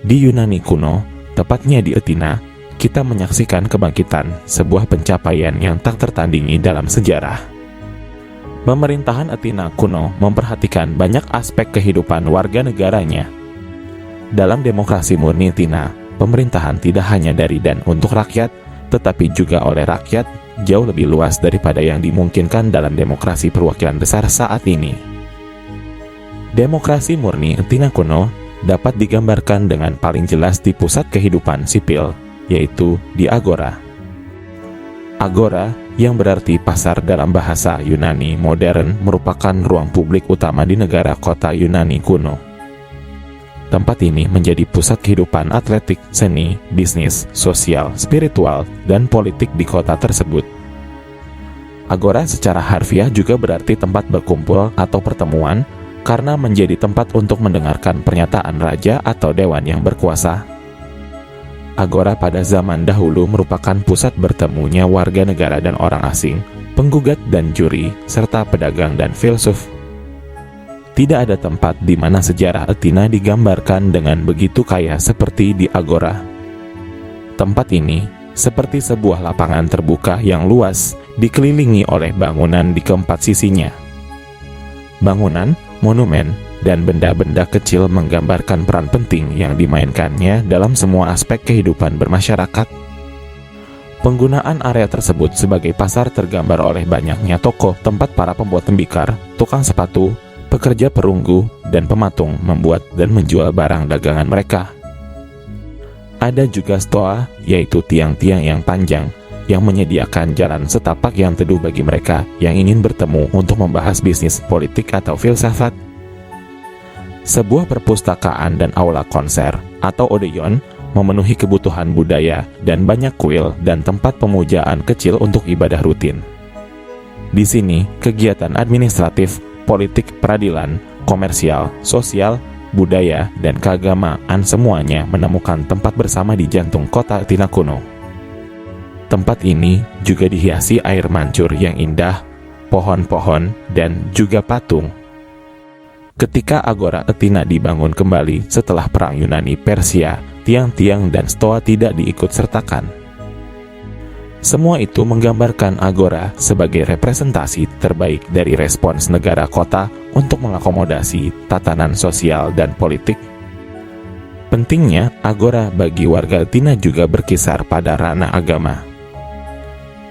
Di Yunani kuno, tepatnya di Athena, kita menyaksikan kebangkitan sebuah pencapaian yang tak tertandingi dalam sejarah. Pemerintahan Athena kuno memperhatikan banyak aspek kehidupan warga negaranya. Dalam demokrasi murni Athena, pemerintahan tidak hanya dari dan untuk rakyat, tetapi juga oleh rakyat, jauh lebih luas daripada yang dimungkinkan dalam demokrasi perwakilan besar saat ini. Demokrasi murni Athena kuno dapat digambarkan dengan paling jelas di pusat kehidupan sipil, yaitu di agora. Agora, yang berarti pasar dalam bahasa Yunani modern, merupakan ruang publik utama di negara kota Yunani kuno. Tempat ini menjadi pusat kehidupan atletik, seni, bisnis, sosial, spiritual, dan politik di kota tersebut. Agora secara harfiah juga berarti tempat berkumpul atau pertemuan, karena menjadi tempat untuk mendengarkan pernyataan raja atau dewan yang berkuasa. Agora pada zaman dahulu merupakan pusat bertemunya warga negara dan orang asing, penggugat dan juri, serta pedagang dan filsuf. Tidak ada tempat di mana sejarah Athena digambarkan dengan begitu kaya seperti di agora. Tempat ini seperti sebuah lapangan terbuka yang luas, dikelilingi oleh bangunan di keempat sisinya. Bangunan, monumen, dan benda-benda kecil menggambarkan peran penting yang dimainkannya dalam semua aspek kehidupan bermasyarakat. Penggunaan area tersebut sebagai pasar tergambar oleh banyaknya toko, tempat para pembuat tembikar, tukang sepatu, pekerja perunggu, dan pematung membuat dan menjual barang dagangan mereka. Ada juga stoa, yaitu tiang-tiang yang panjang, yang menyediakan jalan setapak yang teduh bagi mereka yang ingin bertemu untuk membahas bisnis, politik, atau filsafat. Sebuah perpustakaan dan aula konser, atau odeon, memenuhi kebutuhan budaya dan banyak kuil dan tempat pemujaan kecil untuk ibadah rutin. Di sini, kegiatan administratif, politik, peradilan, komersial, sosial, budaya, dan keagamaan semuanya menemukan tempat bersama di jantung kota Athena kuno. Tempat ini juga dihiasi air mancur yang indah, pohon-pohon, dan juga patung. Ketika agora Athena dibangun kembali setelah perang Yunani Persia, tiang-tiang dan stoa tidak diikut sertakan. Semua itu menggambarkan agora sebagai representasi terbaik dari respons negara kota untuk mengakomodasi tatanan sosial dan politik. Pentingnya, agora bagi warga Athena juga berkisar pada ranah agama.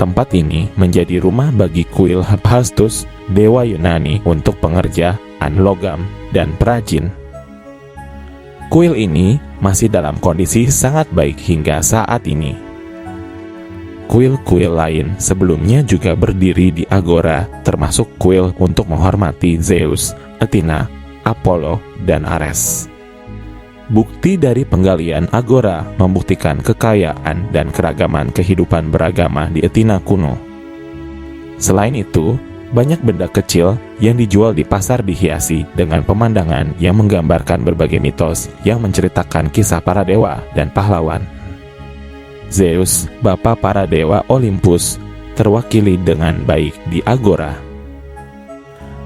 Tempat ini menjadi rumah bagi kuil Hephaestus, dewa Yunani untuk pengerjaan logam dan perajin. Kuil ini masih dalam kondisi sangat baik hingga saat ini. Kuil-kuil lain sebelumnya juga berdiri di agora, termasuk kuil untuk menghormati Zeus, Athena, Apollo, dan Ares. Bukti dari penggalian agora membuktikan kekayaan dan keragaman kehidupan beragama di Athena kuno. Selain itu, banyak benda kecil yang dijual di pasar dihiasi dengan pemandangan yang menggambarkan berbagai mitos yang menceritakan kisah para dewa dan pahlawan. Zeus, bapa para dewa Olympus, terwakili dengan baik di agora.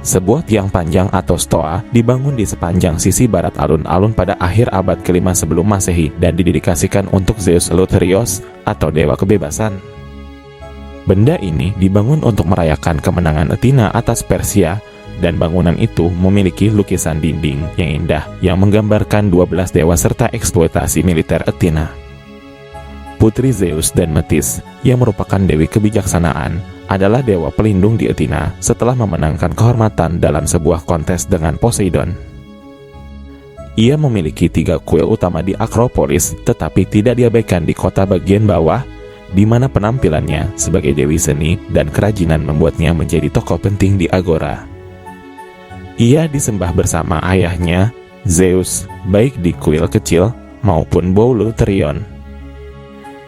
Sebuah tiang panjang atau stoa dibangun di sepanjang sisi barat alun-alun pada akhir abad ke-5 sebelum Masehi dan didedikasikan untuk Zeus Eleutherios atau dewa kebebasan. Benda ini dibangun untuk merayakan kemenangan Athena atas Persia, dan bangunan itu memiliki lukisan dinding yang indah yang menggambarkan 12 dewa serta eksploitasi militer Athena. Putri Zeus dan Metis, yang merupakan dewi kebijaksanaan, adalah dewa pelindung di Athena setelah memenangkan kehormatan dalam sebuah kontes dengan Poseidon. Ia memiliki 3 kuil utama di Akropolis, tetapi tidak diabaikan di kota bagian bawah, di mana penampilannya sebagai dewi seni dan kerajinan membuatnya menjadi tokoh penting di agora. Ia disembah bersama ayahnya, Zeus, baik di kuil kecil maupun Bouleutherion.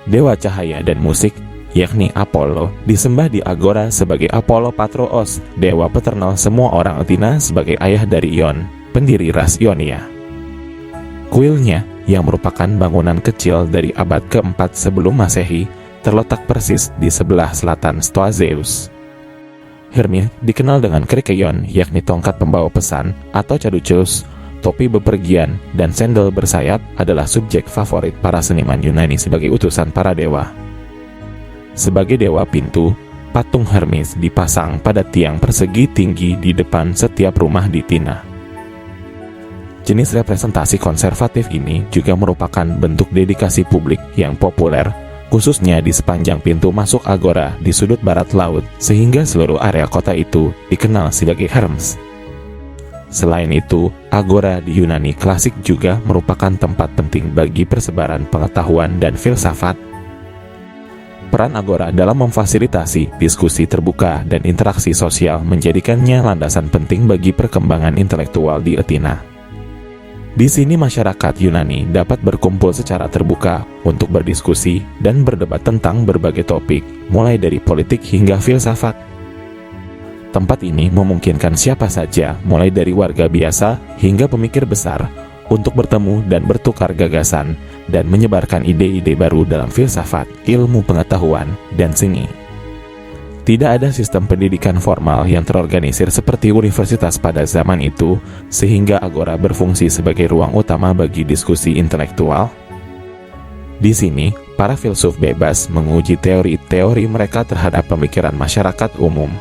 Dewa cahaya dan musik, yakni Apollo, disembah di agora sebagai Apollo Patrous, dewa paternal semua orang Athena sebagai ayah dari Ion, pendiri ras Ionia. Kuilnya, yang merupakan bangunan kecil dari abad ke-4 sebelum Masehi, terletak persis di sebelah selatan stoa Zeus. Hermes dikenal dengan Krikeion, yakni tongkat pembawa pesan, atau Caduceus, topi bepergian dan sendal bersayap adalah subjek favorit para seniman Yunani sebagai utusan para dewa. Sebagai dewa pintu, patung Hermes dipasang pada tiang persegi tinggi di depan setiap rumah di Thina. Jenis representasi konservatif ini juga merupakan bentuk dedikasi publik yang populer, khususnya di sepanjang pintu masuk agora di sudut barat laut, sehingga seluruh area kota itu dikenal sebagai Hermes. Selain itu, agora di Yunani klasik juga merupakan tempat penting bagi persebaran pengetahuan dan filsafat. Peran agora dalam memfasilitasi diskusi terbuka dan interaksi sosial menjadikannya landasan penting bagi perkembangan intelektual di Athena. Di sini masyarakat Yunani dapat berkumpul secara terbuka untuk berdiskusi dan berdebat tentang berbagai topik, mulai dari politik hingga filsafat. Tempat ini memungkinkan siapa saja, mulai dari warga biasa hingga pemikir besar, untuk bertemu dan bertukar gagasan dan menyebarkan ide-ide baru dalam filsafat, ilmu pengetahuan, dan seni. Tidak ada sistem pendidikan formal yang terorganisir seperti universitas pada zaman itu, sehingga agora berfungsi sebagai ruang utama bagi diskusi intelektual. Di sini, para filsuf bebas menguji teori-teori mereka terhadap pemikiran masyarakat umum.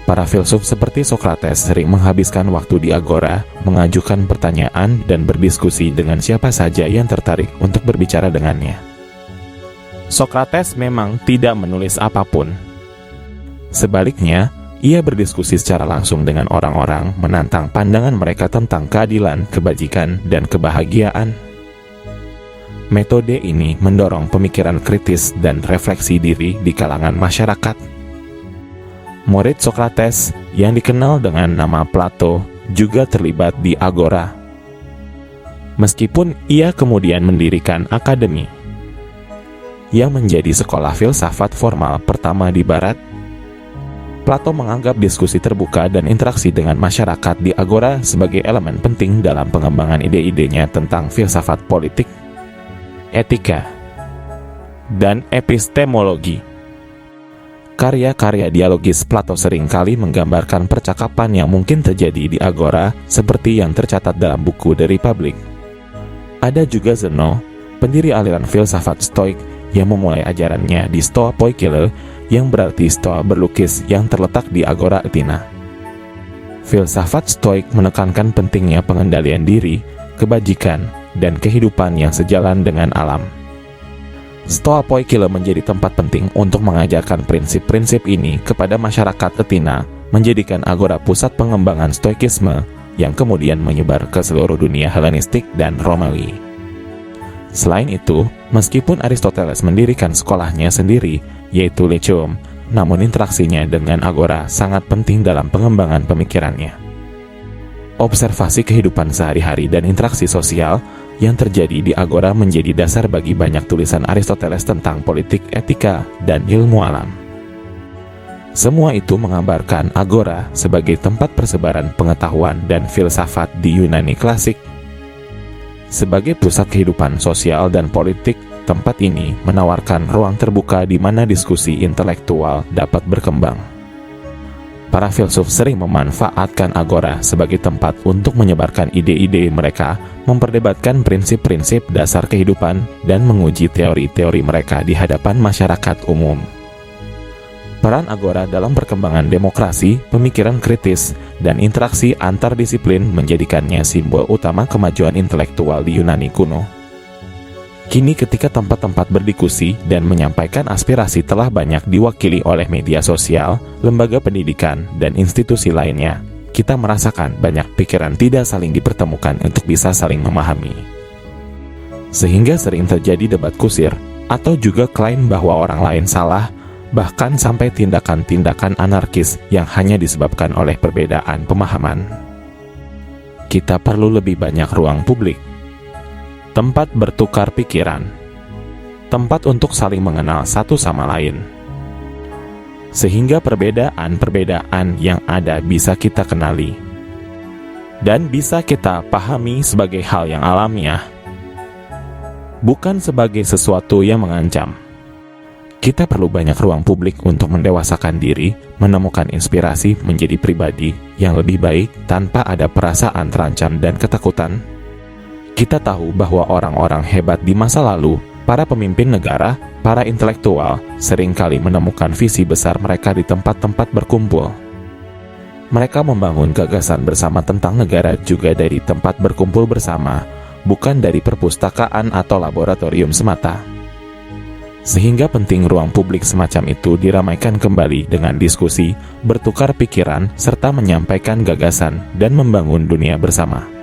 Para filsuf seperti Socrates sering menghabiskan waktu di agora, mengajukan pertanyaan dan berdiskusi dengan siapa saja yang tertarik untuk berbicara dengannya. Socrates memang tidak menulis apapun. Sebaliknya, ia berdiskusi secara langsung dengan orang-orang, menantang pandangan mereka tentang keadilan, kebajikan, dan kebahagiaan. Metode ini mendorong pemikiran kritis dan refleksi diri di kalangan masyarakat. Murid Socrates yang dikenal dengan nama Plato juga terlibat di agora. Meskipun ia kemudian mendirikan akademi yang menjadi sekolah filsafat formal pertama di barat, Plato menganggap diskusi terbuka dan interaksi dengan masyarakat di agora sebagai elemen penting dalam pengembangan ide-idenya tentang filsafat politik, etika, dan epistemologi. Karya-karya dialogis Plato seringkali menggambarkan percakapan yang mungkin terjadi di agora seperti yang tercatat dalam buku The Republic. Ada juga Zeno, pendiri aliran filsafat Stoik yang memulai ajarannya di Stoa Poikile, yang berarti stoa berlukis yang terletak di agora Athena. Filsafat Stoik menekankan pentingnya pengendalian diri, kebajikan, dan kehidupan yang sejalan dengan alam. Stoa Poikile menjadi tempat penting untuk mengajarkan prinsip-prinsip ini kepada masyarakat Athena, menjadikan agora pusat pengembangan Stoikisme yang kemudian menyebar ke seluruh dunia Helenistik dan Romawi. Selain itu, meskipun Aristoteles mendirikan sekolahnya sendiri, yaitu Lyceum, namun interaksinya dengan agora sangat penting dalam pengembangan pemikirannya. Observasi kehidupan sehari-hari dan interaksi sosial yang terjadi di agora menjadi dasar bagi banyak tulisan Aristoteles tentang politik, etika, dan ilmu alam. Semua itu menggambarkan agora sebagai tempat persebaran pengetahuan dan filsafat di Yunani klasik. Sebagai pusat kehidupan sosial dan politik, tempat ini menawarkan ruang terbuka di mana diskusi intelektual dapat berkembang. Para filsuf sering memanfaatkan agora sebagai tempat untuk menyebarkan ide-ide mereka, memperdebatkan prinsip-prinsip dasar kehidupan, dan menguji teori-teori mereka di hadapan masyarakat umum. Peran agora dalam perkembangan demokrasi, pemikiran kritis, dan interaksi antar disiplin menjadikannya simbol utama kemajuan intelektual di Yunani kuno. Kini ketika tempat-tempat berdiskusi dan menyampaikan aspirasi telah banyak diwakili oleh media sosial, lembaga pendidikan, dan institusi lainnya, kita merasakan banyak pikiran tidak saling dipertemukan untuk bisa saling memahami. Sehingga sering terjadi debat kusir, atau juga klaim bahwa orang lain salah, bahkan sampai tindakan-tindakan anarkis yang hanya disebabkan oleh perbedaan pemahaman. Kita perlu lebih banyak ruang publik, tempat bertukar pikiran, tempat untuk saling mengenal satu sama lain, sehingga perbedaan-perbedaan yang ada bisa kita kenali dan bisa kita pahami sebagai hal yang alamiah, bukan sebagai sesuatu yang mengancam. Kita perlu banyak ruang publik untuk mendewasakan diri, menemukan inspirasi menjadi pribadi yang lebih baik tanpa ada perasaan terancam dan ketakutan. Kita tahu bahwa orang-orang hebat di masa lalu, para pemimpin negara, para intelektual, seringkali menemukan visi besar mereka di tempat-tempat berkumpul. Mereka membangun gagasan bersama tentang negara juga dari tempat berkumpul bersama, bukan dari perpustakaan atau laboratorium semata. Sehingga penting ruang publik semacam itu diramaikan kembali dengan diskusi, bertukar pikiran, serta menyampaikan gagasan dan membangun dunia bersama.